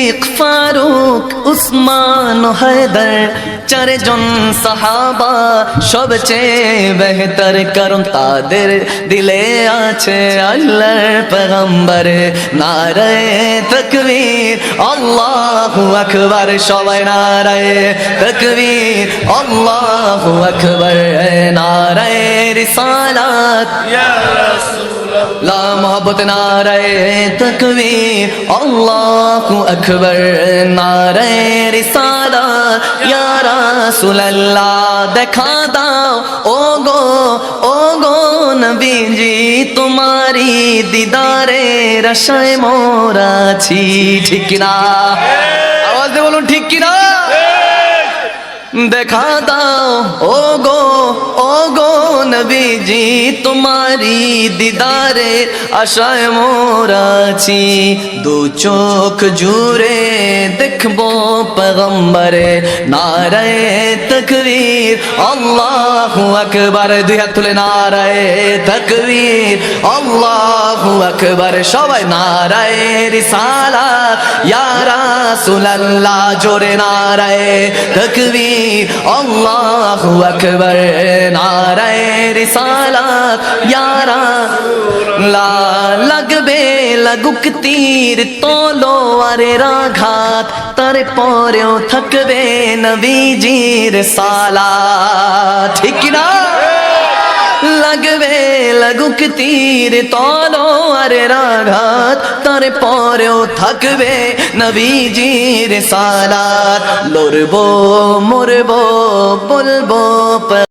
সিদ্দিক ফারুক উসমান হায়দার চারজন সাহাবা সবচেয়ে বেহতর, কারণ তাদের দিলে আছে আল্লাহর পয়গম্বর। নারায়ে তাকবীর আল্লাহু আকবার, সবাই নারায়ে তাকবীর আল্লাহু আকবার। নারায়ে রিসালাত ইয়া রাসূলুল্লাহ, মোহাব্বত নারায়ে তাকবীর আল্লাহু আকবার। নারায়ে রিসালাত ইয়া রাসূলুল্লাহ, দেখা দাও ও গো নবীজি, তোমারি দিদারে আশায় মোরা আছি। ঠিক কি না? আওয়াজ দিয়ে বলুন ঠিক কি না? দেখা দাও ও গো নবীজি, তোমারি দিদারে আশায় মোরা আছি। দু চোখ জুড়ে দেখবো পয়গম্বরে। নারায়ে তাকবীর আল্লাহু আকবার, দুই হাত তুলে নারায়ে তাকবীর আল্লাহু আকবার। সবাই নারায়ে রিসালাত ইয়া রাসূলুল্লাহ, জোরে নারায়ে তাকবীর আল্লাহু আকবার। নারায়ে রিসালাত ইয়া রাসূলুল্লাহ, লাগবে লাগুক তীর তলোয়ারের আঘাত, তারপরেও থাকবে নবীজির সালাত। ঠিক না? লাগবে লাগুক তীর তলোয়ারের আঘাত, তারপরেও থাকবে নবীজির সালাত। লড়বো মরবো বলবো